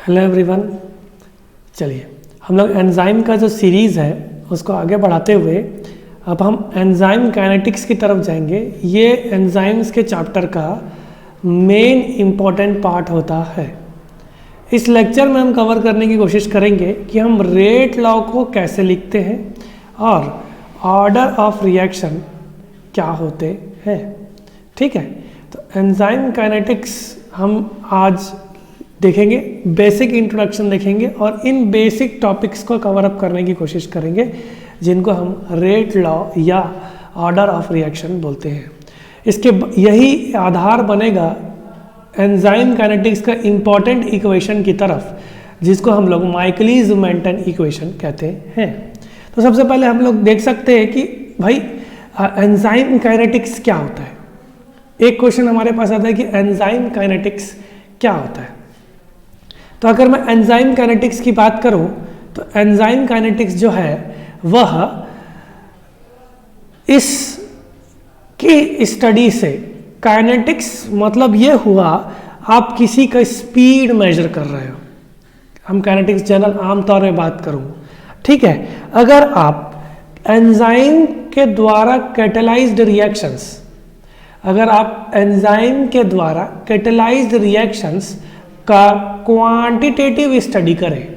Hello everyone. चलिए हम लोग एंजाइम का जो सीरीज़ है उसको आगे बढ़ाते हुए अब हम एंजाइम काइनेटिक्स की तरफ जाएंगे। ये एंजाइम्स के चैप्टर का मेन इम्पॉर्टेंट पार्ट होता है। इस लेक्चर में हम कवर करने की कोशिश करेंगे कि हम रेट लॉ को कैसे लिखते हैं और ऑर्डर ऑफ रिएक्शन क्या होते हैं। ठीक है, तो एंजाइम काइनेटिक्स हम आज देखेंगे, बेसिक इंट्रोडक्शन देखेंगे और इन बेसिक टॉपिक्स को कवर अप करने की कोशिश करेंगे जिनको हम रेट लॉ या ऑर्डर ऑफ रिएक्शन बोलते हैं। इसके यही आधार बनेगा एंजाइम काइनेटिक्स का इम्पॉर्टेंट इक्वेशन की तरफ, जिसको हम लोग माइकलिस मेंटन इक्वेशन कहते हैं। तो सबसे पहले हम लोग देख सकते हैं कि भाई एंजाइम काइनेटिक्स क्या होता है। एक क्वेश्चन हमारे पास आता है कि एंजाइम काइनेटिक्स क्या होता है। तो अगर मैं एंजाइम काइनेटिक्स की बात करूं तो एंजाइम काइनेटिक्स जो है वह इस की स्टडी से, काइनेटिक्स मतलब ये हुआ आप किसी का स्पीड मेजर कर रहे हो। हम काइनेटिक्स जनरल आमतौर में बात करूं, ठीक है। अगर आप एंजाइम के द्वारा कैटेलाइज्ड रिएक्शंस, अगर आप एंजाइम के द्वारा कैटेलाइज्ड रिएक्शंस का क्वांटिटेटिव स्टडी करें,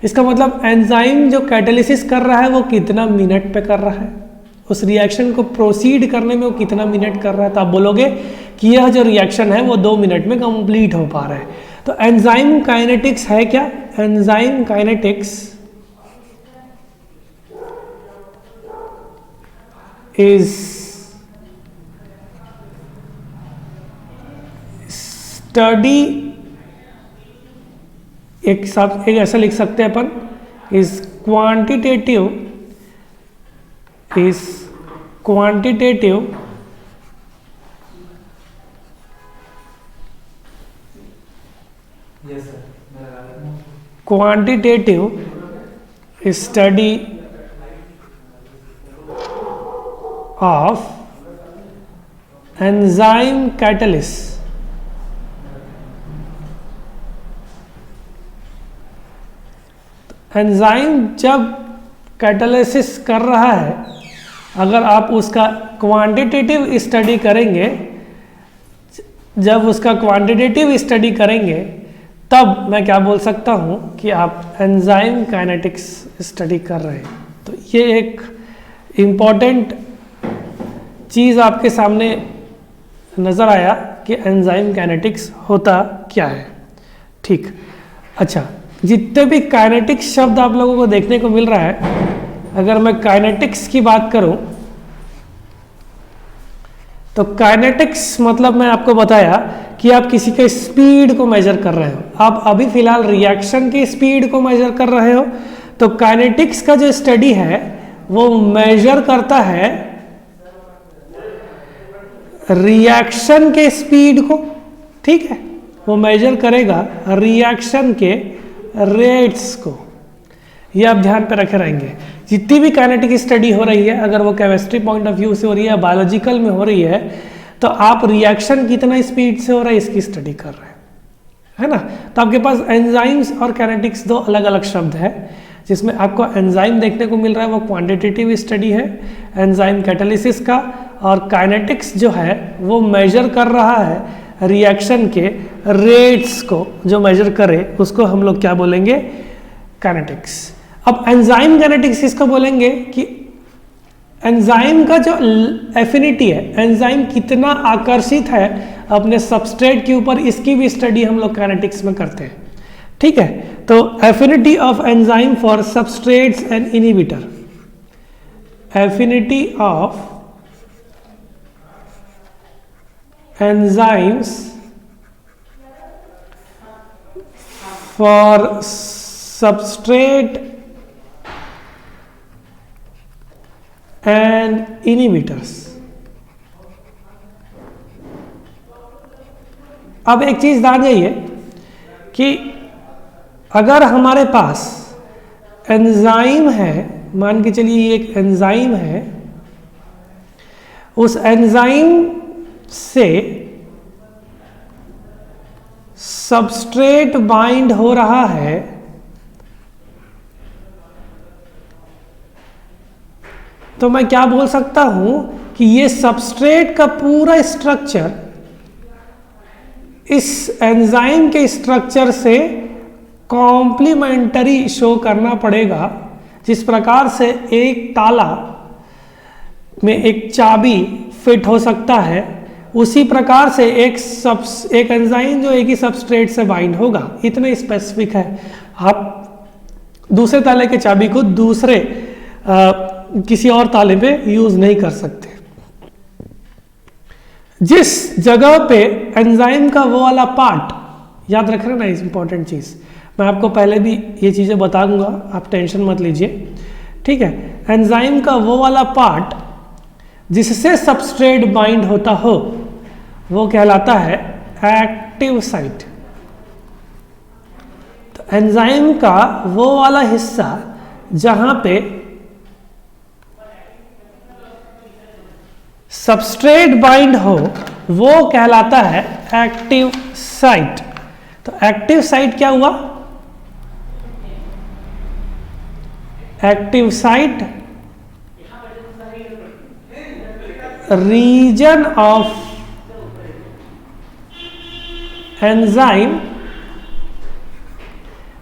इसका मतलब एंजाइम जो कैटालिसिस कर रहा है वो कितना मिनट पे कर रहा है, उस रिएक्शन को प्रोसीड करने में वो कितना मिनट कर रहा है, तो आप बोलोगे कि यह जो रिएक्शन है वो 2 मिनट में कंप्लीट हो पा रहा है। तो एंजाइम काइनेटिक्स है क्या? एंजाइम काइनेटिक्स इज स्टडी, एक ऐसा लिख सकते हैं अपन, is quantitative study of enzyme catalyst. Enzyme जब कैटालिसिस कर रहा है, अगर आप उसका क्वांटिटेटिव स्टडी करेंगे, जब उसका क्वांटिटेटिव स्टडी करेंगे तब मैं क्या बोल सकता हूँ कि आप एंजाइम काइनेटिक्स स्टडी कर रहे हैं। तो ये एक इम्पॉर्टेंट चीज़ आपके सामने नज़र आया कि एंजाइम काइनेटिक्स होता क्या है। ठीक, अच्छा, जितने भी काइनेटिक्स शब्द आप लोगों को देखने को मिल रहा है, अगर मैं काइनेटिक्स की बात करूं तो काइनेटिक्स मतलब मैं आपको बताया कि आप किसी के स्पीड को मेजर कर रहे हो। आप अभी फिलहाल रिएक्शन की स्पीड को मेजर कर रहे हो, तो काइनेटिक्स का जो स्टडी है वो मेजर करता है रिएक्शन के स्पीड को। ठीक है, वो मेजर करेगा रिएक्शन के रेट्स को। ये आप ध्यान पे रखे रहेंगे। जितनी भी काइनेटिक स्टडी हो रही है, अगर वो केमिस्ट्री पॉइंट ऑफ व्यू से हो रही है, बायोलॉजिकल में हो रही है, तो आप रिएक्शन कितना स्पीड से हो रहा है इसकी स्टडी कर रहे हैं, है ना। तो आपके पास एंजाइम्स और काइनेटिक्स दो अलग अलग शब्द है, जिसमें आपको एंजाइम देखने को मिल रहा है वो क्वांटिटेटिव स्टडी है एंजाइम कैटालिसिस का, और काइनेटिक्स जो है वो मेजर कर रहा है रिएक्शन के रेट्स को। जो मेजर करे उसको हम लोग क्या बोलेंगे? काइनेटिक्स। अब एंजाइम काइनेटिक्स इसको बोलेंगे कि एंजाइम का जो एफिनिटी है, एंजाइम कितना आकर्षित है अपने सबस्ट्रेट के ऊपर, इसकी भी स्टडी हम लोग काइनेटिक्स में करते हैं। ठीक है, तो affinity of enzyme for substrates and inhibitor, affinity of enzymes for substrate and inhibitors। अब एक चीज ध्यान जाइए कि अगर हमारे पास एंजाइम है, मान के चलिए ये एक एंजाइम है, उस एंजाइम से सबस्ट्रेट बाइंड हो रहा है तो मैं क्या बोल सकता हूं कि ये सबस्ट्रेट का पूरा स्ट्रक्चर इस एंजाइम के स्ट्रक्चर से कॉम्प्लीमेंटरी शो करना पड़ेगा। जिस प्रकार से एक ताला में एक चाबी फिट हो सकता है, उसी प्रकार से एक एंजाइम जो एक ही सबस्ट्रेट से बाइंड होगा, इतने स्पेसिफिक है। आप दूसरे ताले के चाबी को दूसरे किसी और ताले पे यूज नहीं कर सकते। जिस जगह पे एंजाइम का वो वाला पार्ट, याद रख रहे ना, इस इंपॉर्टेंट चीज मैं आपको पहले भी ये चीजें बता दूंगा, आप टेंशन मत लीजिए, ठीक है। एंजाइम का वो वाला पार्ट जिससे सबस्ट्रेट बाइंड होता हो वो कहलाता है एक्टिव साइट। तो एंजाइम का वो वाला हिस्सा जहां पे सबस्ट्रेट बाइंड हो वो कहलाता है एक्टिव साइट। तो एक्टिव साइट क्या हुआ? Active site region of enzyme,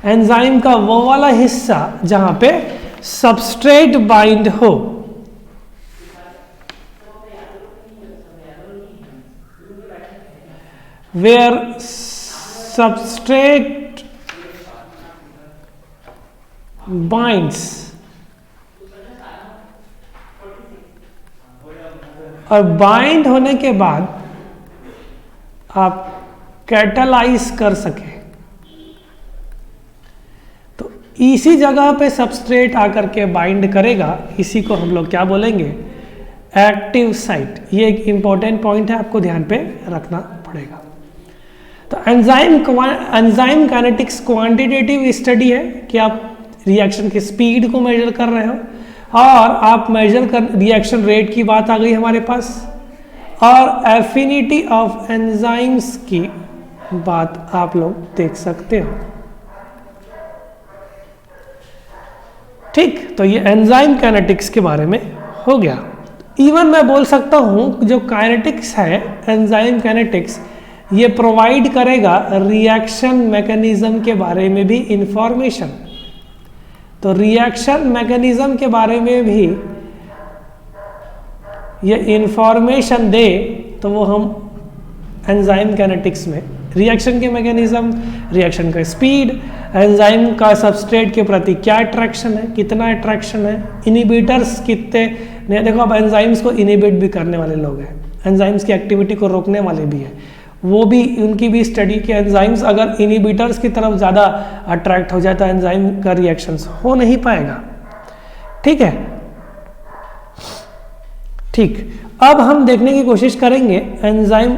enzyme का वो वाला हिस्सा जहां पे सबस्ट्रेट बाइंड हो। Where substrate binds, और बाइंड होने के बाद आप कैटालाइज कर सके, तो इसी जगह पे सबस्ट्रेट आकर के बाइंड करेगा। इसी को हम लोग क्या बोलेंगे? Active site. ये एक इंपॉर्टेंट पॉइंट है, आपको ध्यान पे रखना पड़ेगा। तो एंजाइम काइनेटिक्स क्वांटिटेटिव स्टडी है कि आप रिएक्शन की स्पीड को मेजर कर रहे हो, और आप मेजर कर रिएक्शन रेट की बात आ गई हमारे पास, और एफिनिटी ऑफ एंजाइम्स की बात आप लोग देख सकते हो। ठीक, तो ये एंजाइम काइनेटिक्स के बारे में हो गया। इवन मैं बोल सकता हूं जो काइनेटिक्स है, एंजाइम काइनेटिक्स, ये प्रोवाइड करेगा रिएक्शन मैकेनिज्म के बारे में भी इंफॉर्मेशन। तो रिएक्शन मैकेनिज्म के बारे में भी ये इंफॉर्मेशन दे तो वो हम एंजाइम काइनेटिक्स में रिएक्शन के मैकेनिज्म, रिएक्शन का स्पीड, एंजाइम का सबस्ट्रेट के प्रति क्या अट्रैक्शन है, कितना अट्रैक्शन है, इनिबिटर्स कितने ने। देखो अब एंजाइम्स को इनिबिट भी करने वाले लोग हैं, एंजाइम्स की एक्टिविटी को रोकने वाले भी हैं, वो भी उनकी भी स्टडी के एंजाइम्स अगर इनिबिटर्स की तरफ ज़्यादा अट्रैक्ट हो जाए तो एंजाइम का रिएक्शंस हो नहीं पाएगा। ठीक है, ठीक। अब हम देखने की कोशिश करेंगे एंजाइम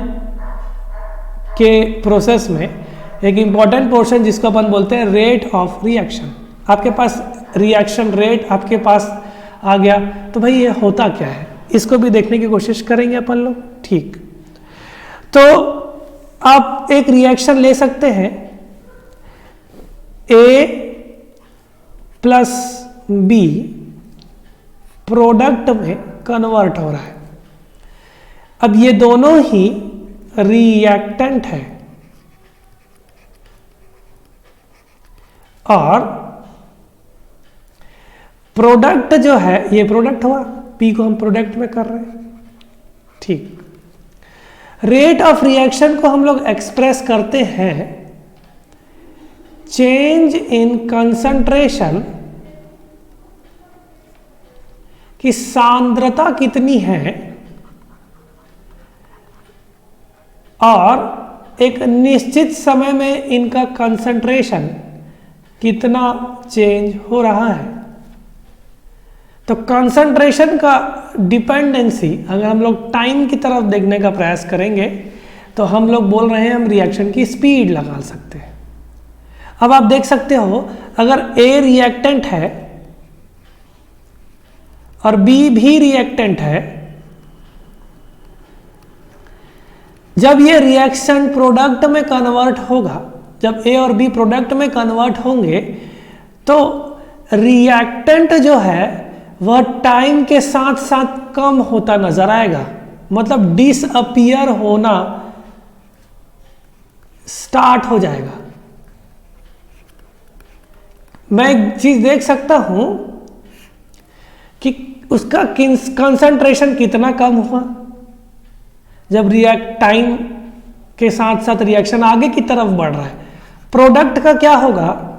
के प्रोसेस में एक इंपॉर्टेंट पोर्शन जिसको अपन बोलते हैं रेट ऑफ रिएक्शन। आपके पास रिएक्शन रेट आपके पास आ गया, तो भाई ये होता क्या है, इसको भी देखने की कोशिश करेंगे अपन लोग। ठीक, तो आप एक रिएक्शन ले सकते हैं, A प्लस B प्रोडक्ट में कन्वर्ट हो रहा है। अब ये दोनों ही रिएक्टेंट है, और प्रोडक्ट जो है, ये प्रोडक्ट हुआ, P को हम प्रोडक्ट में कर रहे हैं। ठीक, रेट ऑफ रिएक्शन को हम लोग एक्सप्रेस करते हैं चेंज इन कंसंट्रेशन, कि सांद्रता कितनी है और एक निश्चित समय में इनका कंसंट्रेशन कितना चेंज हो रहा है। तो कंसंट्रेशन का डिपेंडेंसी अगर हम लोग टाइम की तरफ देखने का प्रयास करेंगे तो हम लोग बोल रहे हैं हम रिएक्शन की स्पीड लगा सकते हैं। अब आप देख सकते हो अगर A रिएक्टेंट है और B भी रिएक्टेंट है, जब ये रिएक्शन प्रोडक्ट में कन्वर्ट होगा जब ए और बी प्रोडक्ट में कन्वर्ट होंगे तो रिएक्टेंट जो है वह टाइम के साथ साथ कम होता नजर आएगा, मतलब डिसअपियर होना स्टार्ट हो जाएगा। मैं एक चीज देख सकता हूं कि उसका कंसंट्रेशन कितना कम हुआ जब टाइम के साथ साथ रिएक्शन आगे की तरफ बढ़ रहा है। प्रोडक्ट का क्या होगा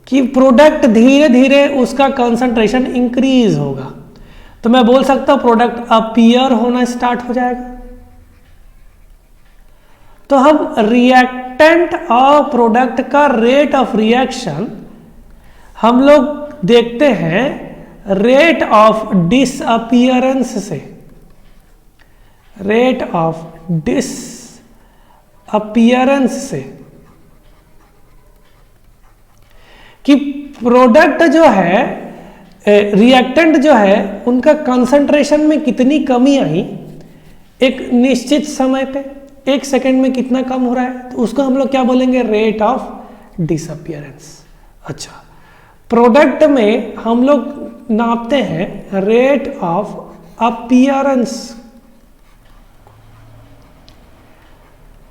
कि प्रोडक्ट धीरे धीरे उसका कंसंट्रेशन इंक्रीज होगा, तो मैं बोल सकता हूं प्रोडक्ट अपीयर होना स्टार्ट हो जाएगा। तो हम रिएक्टेंट और प्रोडक्ट का रेट ऑफ रिएक्शन हम लोग देखते हैं रेट ऑफ डिसअपियरेंस से, रेट ऑफ डिसअपियरेंस से, कि प्रोडक्ट जो है रिएक्टेंट जो है उनका कंसंट्रेशन में कितनी कमी आई एक निश्चित समय पे, 1 सेकेंड में कितना कम हो रहा है, तो उसको हम लोग क्या बोलेंगे, रेट ऑफ डिसअपियरेंस। अच्छा, प्रोडक्ट में हम लोग नापते हैं रेट ऑफ अपीयरेंस।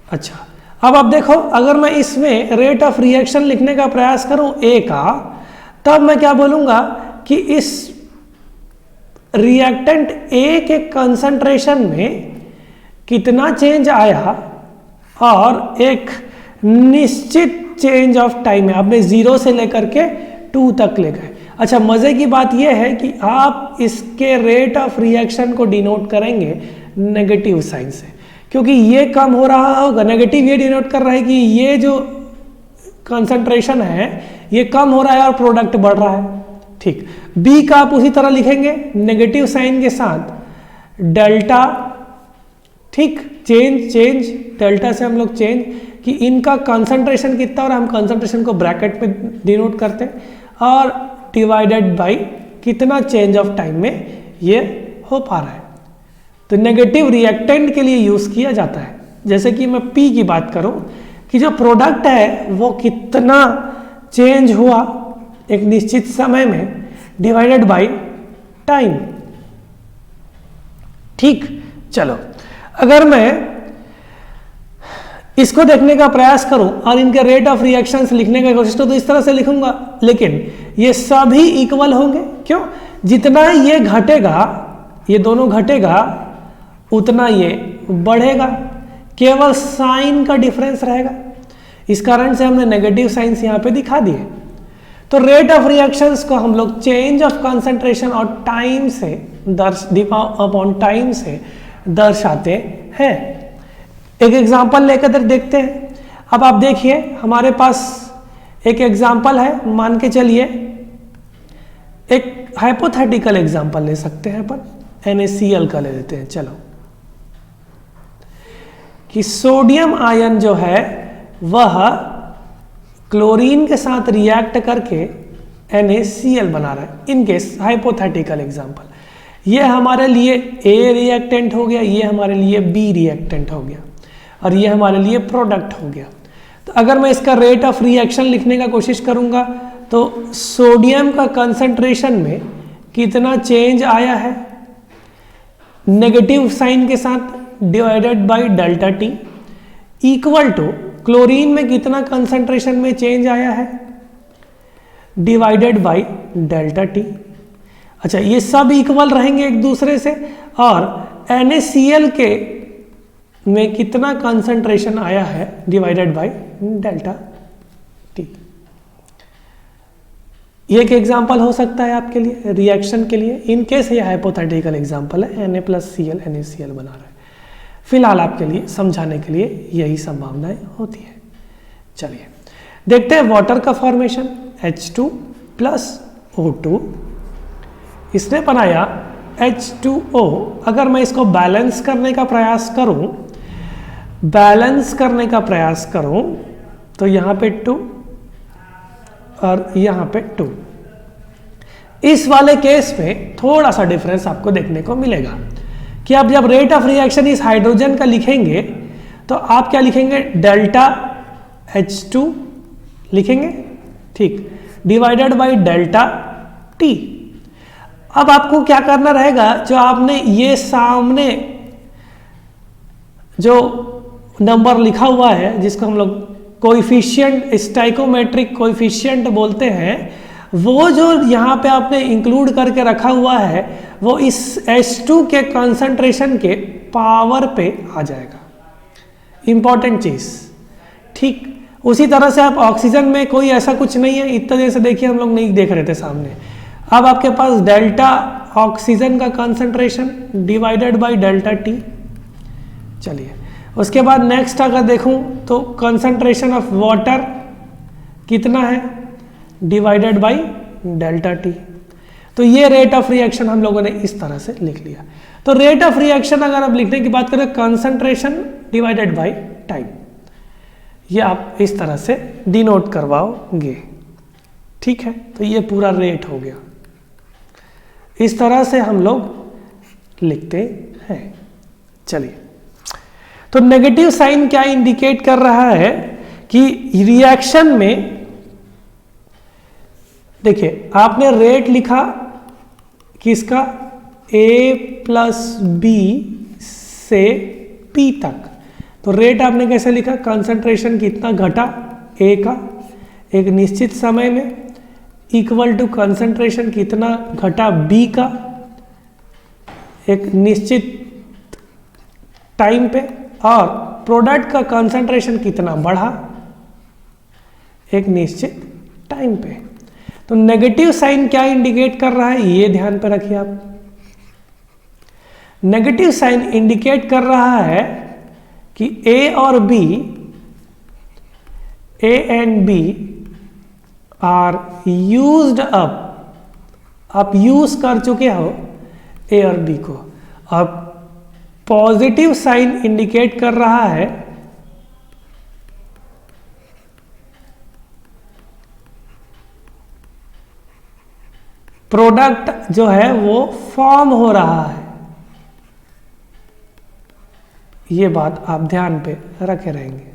अच्छा, अब आप देखो अगर मैं इसमें रेट ऑफ रिएक्शन लिखने का प्रयास करूं ए का, तब मैं क्या बोलूंगा कि इस रिएक्टेंट ए के कंसंट्रेशन में कितना चेंज आया और एक निश्चित चेंज ऑफ टाइम है, आपने 0 से लेकर के 2 तक ले गए। अच्छा, मजे की बात यह है कि आप इसके रेट ऑफ रिएक्शन को डिनोट करेंगे नेगेटिव साइन से, क्योंकि ये कम हो रहा होगा, नेगेटिव ये डिनोट कर रहा है कि ये जो कंसंट्रेशन है ये कम हो रहा है और प्रोडक्ट बढ़ रहा है। ठीक, बी का आप उसी तरह लिखेंगे नेगेटिव साइन के साथ डेल्टा, ठीक, चेंज डेल्टा से हम लोग चेंज कि इनका कंसंट्रेशन कितना और हम कंसंट्रेशन को ब्रैकेट में डिनोट करते हैं, और डिवाइडेड बाय कितना चेंज ऑफ टाइम में ये हो पा रहा है। तो नेगेटिव रिएक्टेंट के लिए यूज किया जाता है। जैसे कि मैं पी की बात करूं कि जो प्रोडक्ट है वो कितना चेंज हुआ एक निश्चित समय में डिवाइडेड बाय टाइम। ठीक, चलो अगर मैं इसको देखने का प्रयास करूं और इनके रेट ऑफ रिएक्शंस लिखने का कोशिश करूं तो इस तरह से लिखूंगा, लेकिन ये सभी इक्वल होंगे। क्यों? जितना ये घटेगा, ये दोनों घटेगा, उतना ये बढ़ेगा, केवल साइन का डिफरेंस रहेगा। इस कारण से हमने नेगेटिव साइंस यहां पे दिखा दिए। तो रेट ऑफ रिएक्शंस को हम लोग चेंज ऑफ कंसंट्रेशन और टाइम से अपॉन टाइम से दर्शाते हैं। एक एग्जांपल लेकर देखते हैं। अब आप देखिए हमारे पास एक एग्जांपल है, मान के चलिए एक हाइपोथेटिकल एग्जांपल ले सकते हैं अपन, NaCl का ले लेते हैं। चलो, कि सोडियम आयन जो है वह क्लोरीन के साथ रिएक्ट करके NaCl बना रहा है। इन केस हाइपोथेटिकल एग्जांपल, ये हमारे लिए A रिएक्टेंट हो गया, ये हमारे लिए B रिएक्टेंट हो गया, और ये हमारे लिए प्रोडक्ट हो गया। तो अगर मैं इसका रेट ऑफ रिएक्शन लिखने का कोशिश करूंगा तो सोडियम का कंसंट्रेशन में कितना चेंज आया है नेगेटिव साइन के साथ divided by delta t, equal to chlorine में कितना कंसंट्रेशन में चेंज आया है डिवाइडेड बाय डेल्टा टी। अच्छा, ये सब इक्वल रहेंगे एक दूसरे से, और NaCl के में कितना कंसंट्रेशन आया है डिवाइडेड बाय डेल्टा टी। ये एक एग्जांपल हो सकता है आपके लिए रिएक्शन के लिए। इन केस ये हाइपोथेटिकल एग्जांपल है, Na+Cl NaCl बना रहा है। फिलहाल आपके लिए समझाने के लिए यही संभावनाएं होती है। चलिए देखते हैं वाटर का फॉर्मेशन, H2+O2, इसने बनाया H2O। अगर मैं इसको बैलेंस करने का प्रयास करूं, तो यहां पे 2 और यहां पे 2। इस वाले केस में थोड़ा सा डिफरेंस आपको देखने को मिलेगा कि आप जब रेट ऑफ रिएक्शन इस हाइड्रोजन का लिखेंगे तो आप क्या लिखेंगे, डेल्टा H2 लिखेंगे, ठीक, डिवाइडेड बाई डेल्टा T। अब आपको क्या करना रहेगा, जो आपने ये सामने जो नंबर लिखा हुआ है जिसको हम लोग कोएफिशिएंट, स्टाइकोमेट्रिक कोएफिशिएंट बोलते हैं, वो जो यहाँ पे आपने इंक्लूड करके रखा हुआ है वो इस H2 के कंसंट्रेशन के पावर पे आ जाएगा। इंपॉर्टेंट चीज, ठीक। उसी तरह से आप ऑक्सीजन में कोई ऐसा कुछ नहीं है, इतना जैसे देखिए हम लोग नहीं देख रहे थे सामने। अब आपके पास डेल्टा ऑक्सीजन का concentration divided by delta T। चलिए उसके बाद नेक्स्ट अगर देखूं तो कंसंट्रेशन ऑफ वाटर कितना है, डिवाइडेड बाय डेल्टा T। तो ये रेट ऑफ रिएक्शन हम लोगों ने इस तरह से लिख लिया। तो रेट ऑफ रिएक्शन अगर आप लिखने की बात करें, कंसंट्रेशन डिवाइडेड बाय टाइम, ये आप इस तरह से डिनोट करवाओगे, ठीक है। तो ये पूरा रेट हो गया, इस तरह से हम लोग लिखते हैं। चलिए, तो नेगेटिव साइन क्या इंडिकेट कर रहा है कि रिएक्शन में, देखिए आपने रेट लिखा किसका, A प्लस बी से P तक। तो रेट आपने कैसे लिखा, कंसंट्रेशन कितना घटा A का एक निश्चित समय में, इक्वल टू कंसंट्रेशन कितना घटा B का एक निश्चित टाइम पे, और प्रोडक्ट का कंसंट्रेशन कितना बढ़ा एक निश्चित टाइम पे। तो नेगेटिव साइन क्या इंडिकेट कर रहा है, ये ध्यान पे रखिए आप। नेगेटिव साइन इंडिकेट कर रहा है कि A और B, A and B are used up, आप यूज कर चुके हो A और B को। अब पॉजिटिव साइन इंडिकेट कर रहा है प्रोडक्ट जो है वो फॉर्म हो रहा है। ये बात आप ध्यान पे रखे रहेंगे,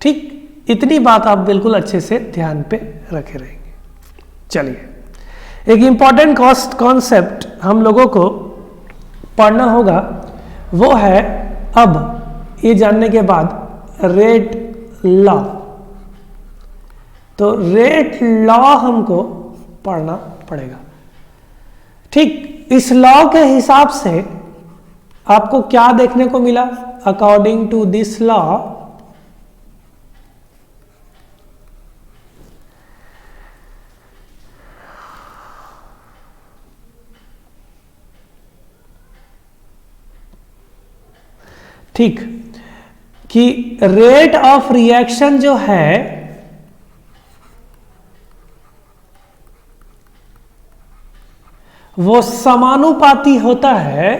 ठीक। इतनी बात आप बिल्कुल अच्छे से ध्यान पे रखे रहेंगे। चलिए, एक इंपॉर्टेंट कॉन्सेप्ट हम लोगों को पढ़ना होगा, वो है अब ये जानने के बाद रेट लॉ। तो रेट लॉ हमको पढ़ना पड़ेगा, ठीक। इस लॉ के हिसाब से आपको क्या देखने को मिला, अकॉर्डिंग टू दिस लॉ ठीक, कि रेट ऑफ रिएक्शन जो है वो समानुपाती होता है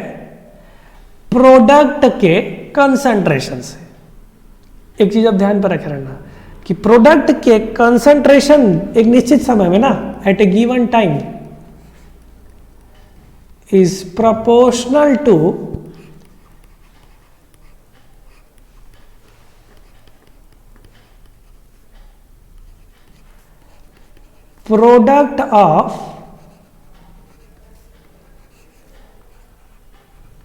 प्रोडक्ट के कंसंट्रेशन से। एक चीज आप ध्यान पर रखे रहना कि प्रोडक्ट के कंसंट्रेशन एक निश्चित समय में ना, at a given time, is proportional to product of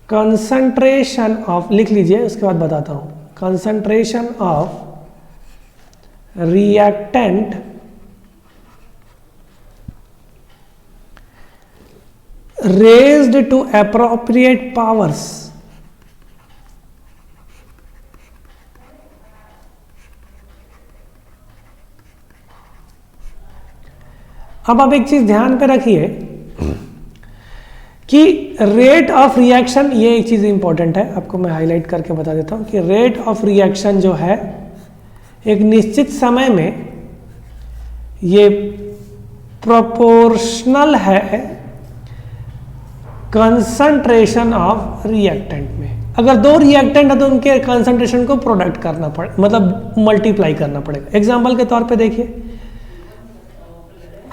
concentration of, लिख लीजिए उसके बाद बताता हूं, concentration of reactant raised to appropriate powers. अब आप एक चीज ध्यान पे रखिए कि रेट ऑफ रिएक्शन, ये एक चीज इंपॉर्टेंट है, आपको मैं हाईलाइट करके बता देता हूं कि रेट ऑफ रिएक्शन जो है एक निश्चित समय में ये प्रोपोर्शनल है कंसंट्रेशन ऑफ रिएक्टेंट में। अगर दो रिएक्टेंट है तो उनके कंसंट्रेशन को प्रोडक्ट करना पड़े, मतलब मल्टीप्लाई करना पड़ेगा। एग्जाम्पल के तौर पे देखिए,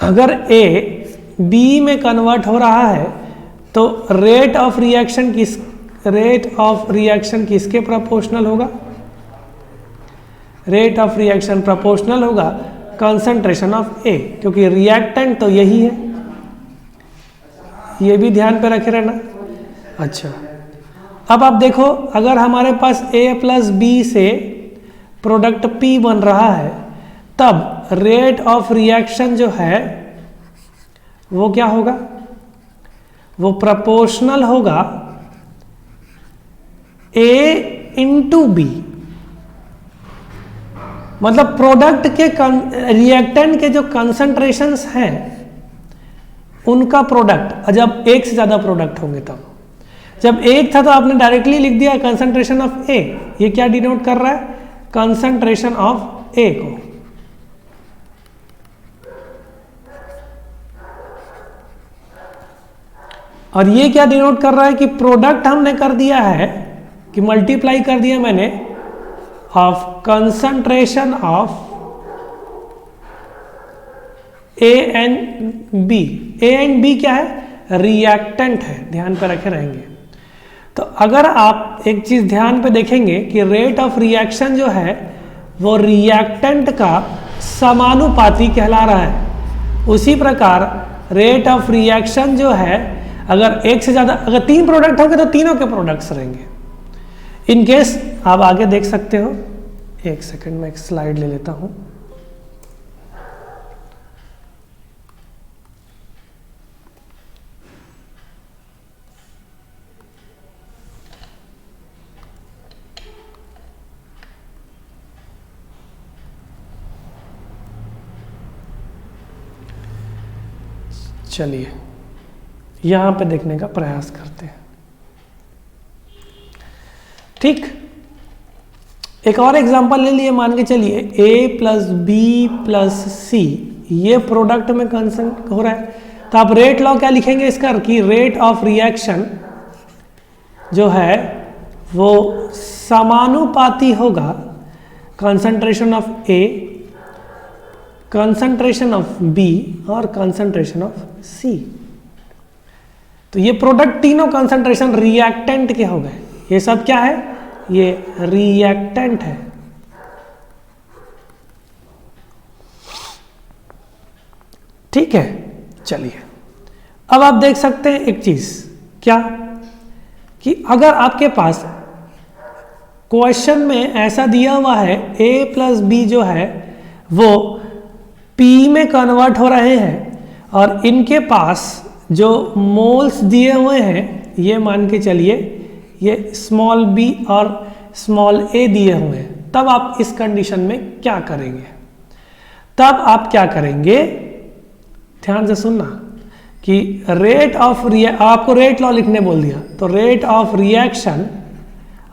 अगर A B में कन्वर्ट हो रहा है तो रेट ऑफ रिएक्शन किसके प्रोपोर्शनल होगा, रेट ऑफ रिएक्शन प्रोपोर्शनल होगा कंसंट्रेशन ऑफ ए, क्योंकि रिएक्टेंट तो यही है, ये भी ध्यान पे रखे रहना। अच्छा, अब आप देखो, अगर हमारे पास A प्लस बी से प्रोडक्ट P बन रहा है, तब रेट ऑफ रिएक्शन जो है वो क्या होगा, वो प्रोपोर्शनल होगा A इंटू बी। मतलब प्रोडक्ट के रिएक्टेंट के जो कंसंट्रेशंस हैं उनका प्रोडक्ट, जब एक से ज्यादा प्रोडक्ट होंगे तब, जब एक था तो आपने डायरेक्टली लिख दिया कंसंट्रेशन ऑफ ए। ये क्या डिनोट कर रहा है, कंसंट्रेशन ऑफ ए को। और ये क्या डिनोट कर रहा है कि प्रोडक्ट हमने कर दिया है, कि मल्टीप्लाई कर दिया मैंने of concentration of A and B. A and B क्या है, रिएक्टेंट है, ध्यान पर रखे रहेंगे। तो अगर आप एक चीज ध्यान पे देखेंगे कि रेट ऑफ रिएक्शन जो है वो रिएक्टेंट का समानुपाती कहला रहा है, उसी प्रकार रेट ऑफ रिएक्शन जो है, अगर एक से ज्यादा, अगर 3 प्रोडक्ट होंगे तो तीनों के प्रोडक्ट्स रहेंगे। इन केस आप आगे देख सकते हो, एक सेकंड में एक स्लाइड ले लेता हूं। चलिए यहां पे देखने का प्रयास करते हैं। ठीक, एक और एग्जांपल ले लिए, मान के चलिए A प्लस बी प्लस सी, ये प्रोडक्ट में कंसंट हो रहा है, तो आप रेट लॉ क्या लिखेंगे इसका, कि रेट ऑफ रिएक्शन जो है वो समानुपाती होगा concentration of A, concentration of B और कंसंट्रेशन ऑफ सी। तो ये प्रोडक्ट तीनों कंसंट्रेशन रिएक्टेंट के हो गए। ये सब क्या है, ये रिएक्टेंट है। ठीक है, चलिए अब आप देख सकते हैं एक चीज, क्या कि अगर आपके पास क्वेश्चन में ऐसा दिया हुआ है A प्लस बी जो है वो P में कन्वर्ट हो रहे हैं और इनके पास जो मोल्स दिए हुए हैं, ये मान के चलिए ये स्मॉल b और स्मॉल a दिए हुए हैं, तब आप इस कंडीशन में क्या करेंगे, तब आप क्या करेंगे, ध्यान से सुनना कि रेट ऑफ आपको रेट लॉ लिखने बोल दिया, तो रेट ऑफ रिएक्शन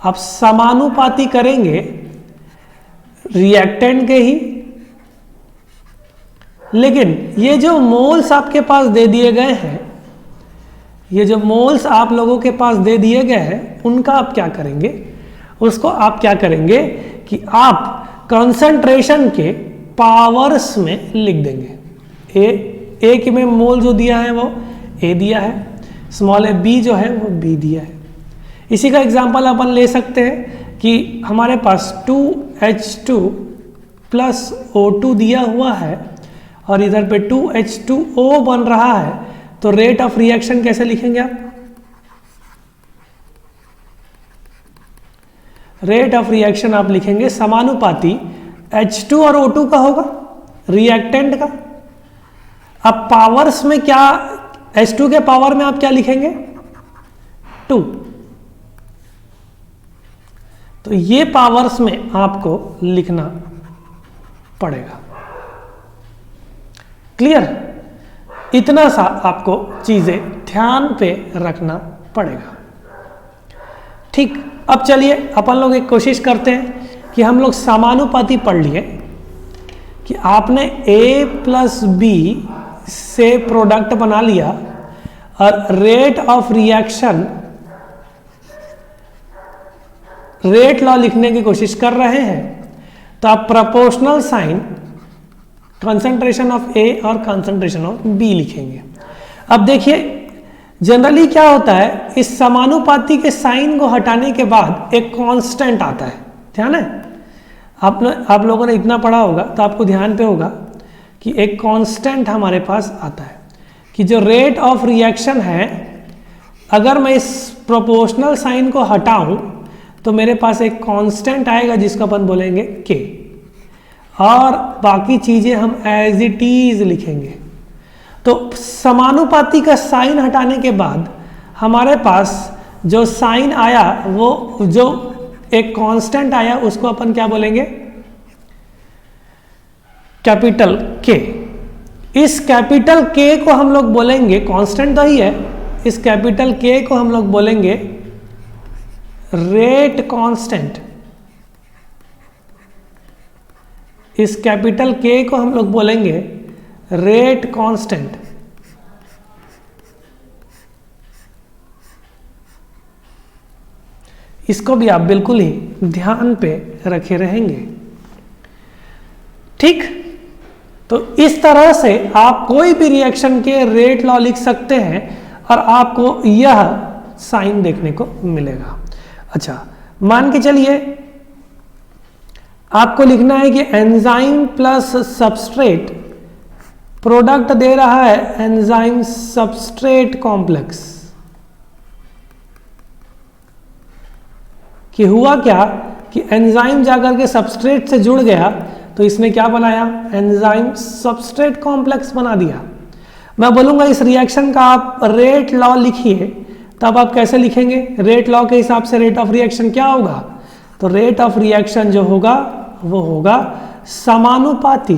आप समानुपाती करेंगे रिएक्टेंट के ही। लेकिन ये जो मोल्स आपके पास दे दिए गए हैं, ये जो मोल्स आप लोगों के पास दे दिए गए हैं, उनका आप क्या करेंगे, उसको आप क्या करेंगे कि आप कंसंट्रेशन के पावर्स में लिख देंगे। ए के में मोल जो दिया है वो ए दिया है, स्मॉल ए बी जो है वो बी दिया है। इसी का एग्जांपल अपन ले सकते हैं कि हमारे पास 2H2 प्लस O2 दिया हुआ है और इधर पे 2H2O बन रहा है, तो रेट ऑफ रिएक्शन कैसे लिखेंगे आप, रेट ऑफ रिएक्शन आप लिखेंगे समानुपाती H2 और O2 का होगा, रिएक्टेंट का। अब पावर्स में क्या, H2 के पावर में आप क्या लिखेंगे, 2, तो ये पावर्स में आपको लिखना पड़ेगा। क्लियर, इतना सा आपको चीजें ध्यान पे रखना पड़ेगा। ठीक, अब चलिए अपन लोग एक कोशिश करते हैं कि हम लोग समानुपाती पढ़ लिए कि आपने A प्लस बी से प्रोडक्ट बना लिया और rate of reaction, rate law लिखने की कोशिश कर रहे हैं, तो आप प्रोपोर्शनल साइन कंसंट्रेशन ऑफ ए और कंसंट्रेशन ऑफ बी लिखेंगे। अब देखिए जनरली क्या होता है, इस समानुपाती के साइन को हटाने के बाद एक कांस्टेंट आता है, ध्यान है, आप लोगों ने इतना पढ़ा होगा तो आपको ध्यान पे होगा कि एक कांस्टेंट हमारे पास आता है कि जो रेट ऑफ रिएक्शन है, अगर मैं इस प्रोपोर्शनल साइन को हटाऊं तो मेरे पास एक कांस्टेंट आएगा जिसको अपन बोलेंगे के, और बाकी चीजें हम एज इट इज लिखेंगे। तो समानुपाती का साइन हटाने के बाद हमारे पास जो साइन आया, वो जो एक कांस्टेंट आया, उसको अपन क्या बोलेंगे, कैपिटल के। इस कैपिटल के को हम लोग बोलेंगे, कांस्टेंट तो ही है, इस कैपिटल के को हम लोग बोलेंगे रेट कांस्टेंट। इस कैपिटल के को हम लोग बोलेंगे रेट कांस्टेंट। इसको भी आप बिल्कुल ही ध्यान पे रखे रहेंगे। ठीक, तो इस तरह से आप कोई भी रिएक्शन के रेट लॉ लिख सकते हैं और आपको यह साइन देखने को मिलेगा। अच्छा, मान के चलिए आपको लिखना है कि एंजाइम प्लस सबस्ट्रेट प्रोडक्ट दे रहा है एंजाइम सबस्ट्रेट कॉम्प्लेक्स। कि हुआ क्या कि एंजाइम जाकर के सबस्ट्रेट से जुड़ गया तो इसने क्या बनाया, एंजाइम सबस्ट्रेट कॉम्प्लेक्स बना दिया। मैं बोलूंगा इस रिएक्शन का आप रेट लॉ लिखिए, तब आप कैसे लिखेंगे, रेट लॉ के हिसाब से रेट ऑफ रिएक्शन क्या होगा, तो रेट ऑफ रिएक्शन जो होगा वो होगा समानुपाती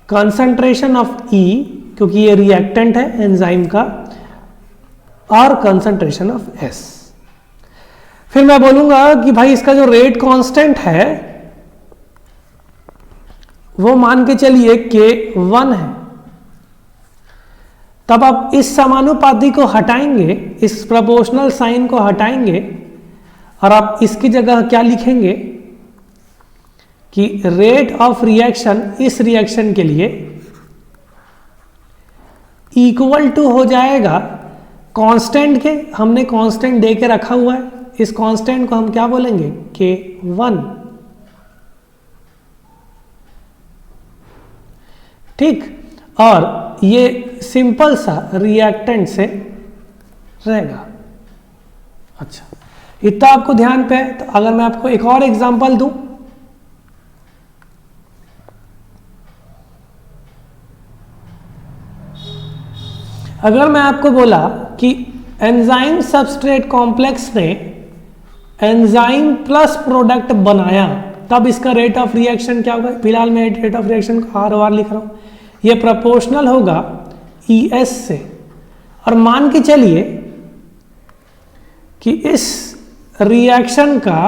कंसंट्रेशन ऑफ ई, क्योंकि ये रिएक्टेंट है एंजाइम का, और कंसंट्रेशन ऑफ एस। फिर मैं बोलूंगा कि भाई इसका जो रेट कांस्टेंट है वो मान के चलिए K1 है। तब आप इस समानुपाती को हटाएंगे, इस प्रोपोर्शनल साइन को हटाएंगे और आप इसकी जगह क्या लिखेंगे कि रेट ऑफ रिएक्शन इस रिएक्शन के लिए इक्वल टू हो जाएगा कांस्टेंट के, हमने कांस्टेंट दे के रखा हुआ है, इस कांस्टेंट को हम क्या बोलेंगे, K1। ठीक, और ये सिंपल सा रिएक्टेंट से रहेगा। अच्छा, इतना आपको ध्यान पे है। तो अगर मैं आपको एक और एग्जांपल दूं, अगर मैं आपको बोला कि एंजाइम सबस्ट्रेट कॉम्प्लेक्स ने एंजाइम प्लस प्रोडक्ट बनाया, तब इसका रेट ऑफ रिएक्शन क्या होगा। फिलहाल मैं रेट ऑफ रिएक्शन को आर लिख रहा हूं, ये प्रोपोर्शनल होगा ES से। और मान के चलिए कि इस रिएक्शन का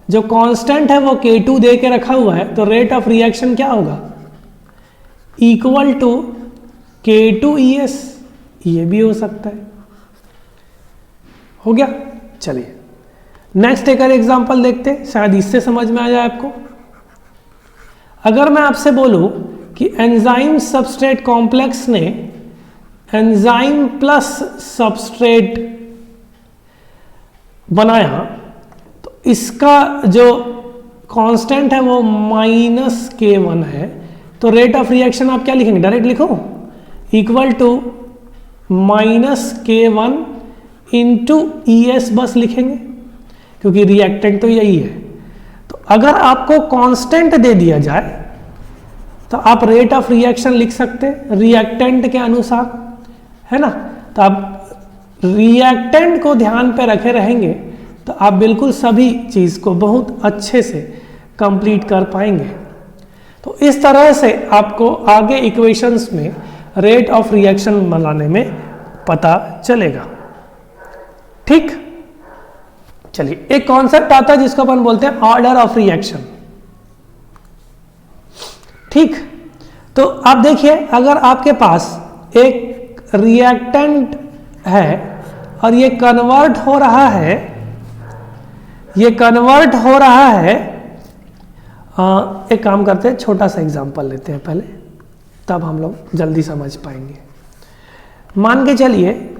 जो कांस्टेंट है वो K2 दे के रखा हुआ है, तो रेट ऑफ रिएक्शन क्या होगा, इक्वल टू K2ES। ये भी हो सकता है। हो गया। चलिए नेक्स्ट एक और एग्जांपल देखते हैं, शायद इससे समझ में आ जाए आपको। अगर मैं आपसे बोलूं कि एंजाइम सबस्ट्रेट कॉम्प्लेक्स ने एंजाइम प्लस सबस्ट्रेट बनाया, तो इसका जो कांस्टेंट है वो -K1 है, तो रेट ऑफ रिएक्शन आप क्या लिखेंगे, डायरेक्ट लिखो, equal to -K1 into ES बस लिखेंगे, क्योंकि रिएक्टेंट तो यही है। तो अगर आपको कांस्टेंट दे दिया जाए तो आप रेट ऑफ रिएक्शन लिख सकते हैं रिएक्टेंट के अनुसार, है ना। तो आप रिएक्टेंट को ध्यान पे रखे रहेंगे तो आप बिल्कुल सभी चीज़ को बहुत अच्छे से कंप्लीट कर पाएंगे। तो इस तरह से आपको आगे इक्वेशंस में रेट ऑफ रिएक्शन बनाने में पता चलेगा। ठीक, चलिए एक कॉन्सेप्ट आता है जिसको अपन बोलते हैं ऑर्डर ऑफ रिएक्शन। ठीक, तो आप देखिए, अगर आपके पास एक रिएक्टेंट है और ये कन्वर्ट हो रहा है, एक काम करते हैं, छोटा सा एग्जांपल लेते हैं पहले, तब हम लोग जल्दी समझ पाएंगे। मान के चलिए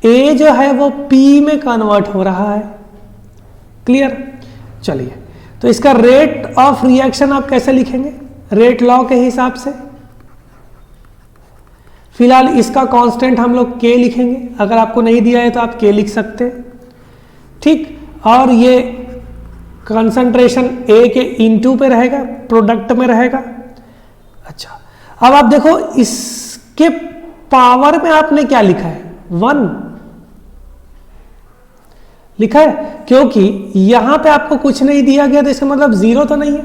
A जो है वो P में कन्वर्ट हो रहा है। क्लियर। चलिए, तो इसका रेट ऑफ रिएक्शन आप कैसे लिखेंगे? रेट लॉ के हिसाब से। फिलहाल इसका कांस्टेंट हम लोग k लिखेंगे, अगर आपको नहीं दिया है तो आप k लिख सकते हैं, ठीक। और ये कंसंट्रेशन A के इनटू पे रहेगा, प्रोडक्ट में रहेगा। अच्छा, अब आप देखो इसके पावर में आपने क्या लिखा है? 1 लिखा है, क्योंकि यहां पे आपको कुछ नहीं दिया गया, तो इसका मतलब 0 तो नहीं है,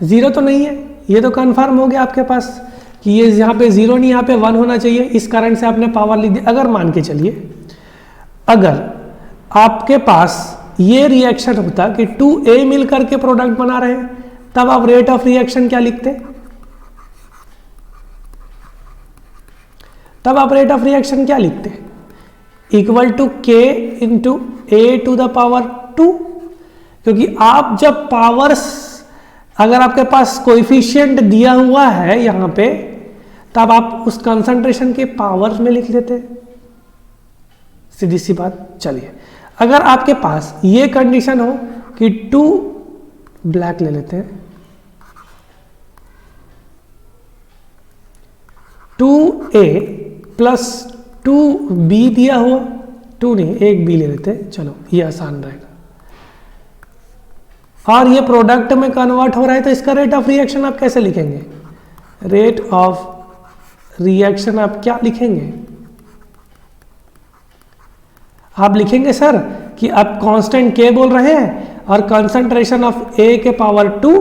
0 तो नहीं है। ये तो कंफर्म हो गया आपके पास कि ये यहाँ पे 0 नहीं, यहाँ पे 1 होना चाहिए, इस कारण से आपने पावर लिख दी। अगर मान के चलिए, अगर आपके पास ये रिएक्शन होता कि 2A मिल करके प्रोडक्ट बना रहे हैं, तब आप रेट ऑफ रिएक्शन क्या लिखते? तब आप रेट ऑफ रिएक्शन क्या लिखते? Equal to K into A to the power 2, क्योंकि आप जब पावर्स, अगर आपके पास कोएफिशिएंट दिया हुआ है यहां पे, तब आप उस कंसंट्रेशन के पावर्स में लिख लेते हैं, सीधी सी बात। चलिए, अगर आपके पास ये कंडीशन हो कि 2 ब्लैक ले लेते हैं, 2A प्लस 2B दिया हुआ, 2 नहीं, एक B ले लेते हैं, चलो ये आसान रहेगा। और ये प्रोडक्ट में कन्वर्ट हो रहा है, तो इसका रेट ऑफ रिएक्शन आप कैसे लिखेंगे? रेट ऑफ रिएक्शन आप क्या लिखेंगे? आप लिखेंगे सर कि आप कांस्टेंट K बोल रहे हैं और कंसंट्रेशन ऑफ A के पावर 2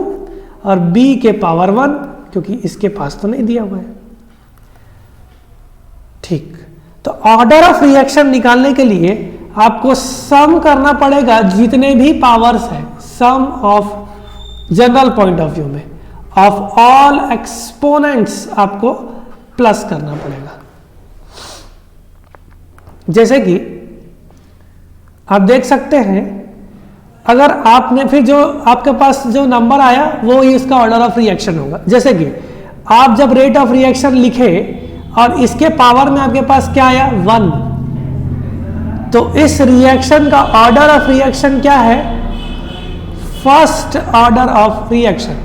और B के पावर 1, क्योंकि इसके पास तो नहीं दिया हुआ है, ठीक। तो ऑर्डर ऑफ रिएक्शन निकालने के लिए आपको सम करना पड़ेगा जितने भी पावर्स हैं, sum of general point of view में ऑफ ऑल एक्सपोनेंट्स आपको प्लस करना पड़ेगा। जैसे कि आप देख सकते हैं, अगर आपने फिर जो आपके पास जो नंबर आया वो ही इसका ऑर्डर ऑफ रिएक्शन होगा। जैसे कि आप जब रेट ऑफ रिएक्शन लिखे और इसके पावर में आपके पास क्या आया? 1, तो इस रिएक्शन का ऑर्डर ऑफ रिएक्शन क्या है? First order of reaction.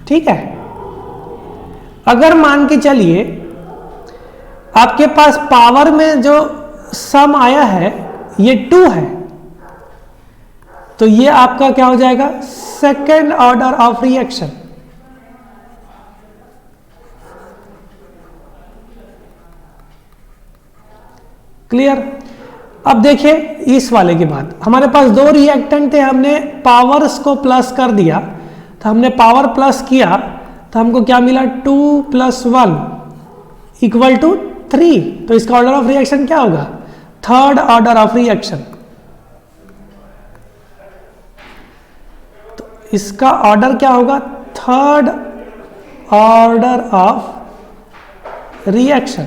ठीक है। अगर मान के चलिए आपके पास पावर में जो सम आया है ये 2 है, तो ये आपका क्या हो जाएगा? Second order of reaction. Clear? अब देखिए इस वाले की बात, हमारे पास 2 रिएक्टेंट थे, हमने पावर्स को प्लस कर दिया, तो हमने पावर प्लस किया तो हमको क्या मिला? 2 + 1 इक्वल टू 3। तो इसका ऑर्डर ऑफ रिएक्शन क्या होगा? Third order of reaction. तो इसका ऑर्डर क्या होगा? Third order of reaction.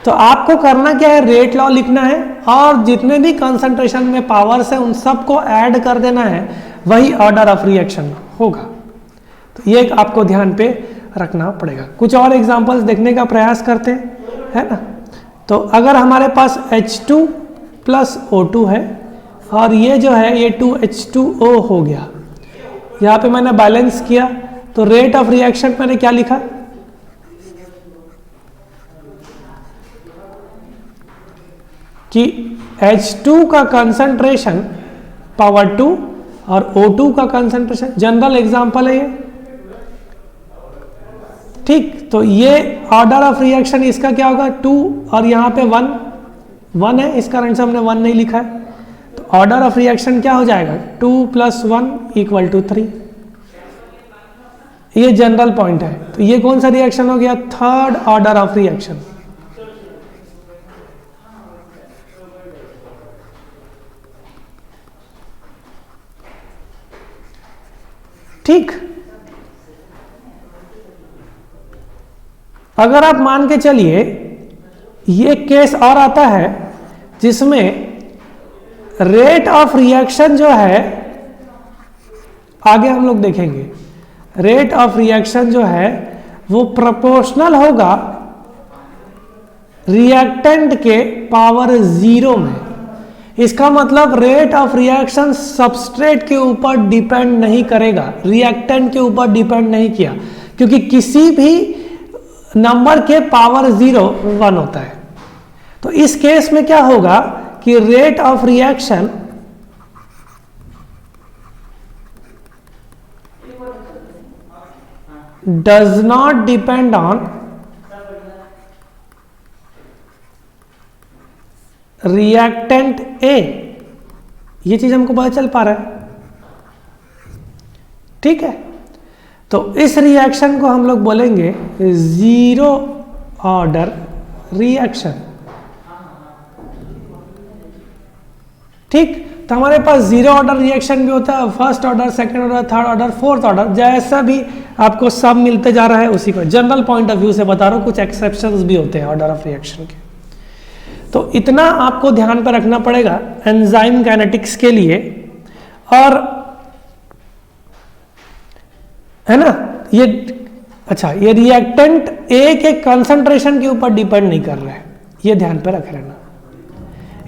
तो आपको करना क्या है? रेट लॉ लिखना है और जितने भी कंसंट्रेशन में पावर्स है उन सबको ऐड कर देना है, वही ऑर्डर ऑफ रिएक्शन होगा। तो ये आपको ध्यान पे रखना पड़ेगा। कुछ और एग्जांपल्स देखने का प्रयास करते हैं, है ना। तो अगर हमारे पास H2 + O2 है और ये जो है ये 2H2O हो गया, यहाँ पे मैंने बैलेंस किया, तो रेट ऑफ रिएक्शन मैंने क्या लिखा? कि H2 का कंसंट्रेशन पावर 2 और O2 का कंसंट्रेशन, जनरल एग्जांपल है ये, ठीक। तो ये ऑर्डर ऑफ रिएक्शन इसका क्या होगा? 2 और यहाँ पे 1 है, इस कारण से हमने 1 नहीं लिखा है। तो ऑर्डर ऑफ रिएक्शन क्या हो जाएगा? 2 + 1 = 3। ये जनरल पॉइंट है। तो ये कौन सा रिएक्शन हो गया? Third order of reaction. ठीक। अगर आप मान के चलिए ये केस और आता है जिसमें रेट ऑफ रिएक्शन जो है, आगे हम लोग देखेंगे, रेट ऑफ रिएक्शन जो है वो प्रोपोर्शनल होगा रिएक्टेंट के पावर 0 में। इसका मतलब रेट ऑफ रिएक्शन सबस्ट्रेट के ऊपर डिपेंड नहीं करेगा, रिएक्टेंट के ऊपर डिपेंड नहीं किया, क्योंकि किसी भी नंबर के पावर 0 1 होता है। तो इस केस में क्या होगा कि rate of reaction does not depend on reactant A. ये चीज हमको पता चल पा रहा है, ठीक है। तो इस रिएक्शन को हम लोग बोलेंगे जीरो ऑर्डर रिएक्शन, ठीक। तो हमारे पास जीरो ऑर्डर रिएक्शन भी होता है, first order, second order, third order, fourth order, जैसा भी आपको सब मिलते जा रहा है उसी को जनरल पॉइंट ऑफ व्यू से बता रहा हूं, कुछ एक्सेप्शंस भी होते हैं ऑर्डर ऑफ रिएक्शन के। तो इतना आपको ध्यान पर रखना पड़ेगा एंजाइम काइनेटिक्स के लिए, और है ना ये। अच्छा, ये रिएक्टेंट ए के कंसंट्रेशन के ऊपर डिपेंड नहीं कर रहा है, ये ध्यान पर रख लेना।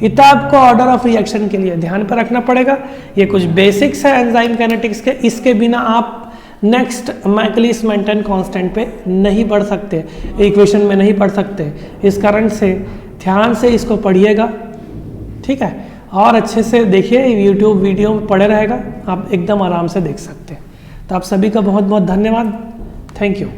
इतना आपको ऑर्डर ऑफ रिएक्शन के लिए ध्यान पर रखना पड़ेगा। ये कुछ बेसिक्स है एंजाइम काइनेटिक्स के, इसके बिना आप नेक्स्ट मैकलिस मेंटेन कांस्टेंट पे नहीं बढ़ सकते, इक्वेशन में नहीं पढ़ सकते। इस कारण से ध्यान से इसको पढ़िएगा, ठीक है, और अच्छे से देखिए, यूट्यूब वीडियो में पड़े रहेगा, आप एकदम आराम से देख सकते हैं। तो आप सभी का बहुत बहुत धन्यवाद, थैंक यू।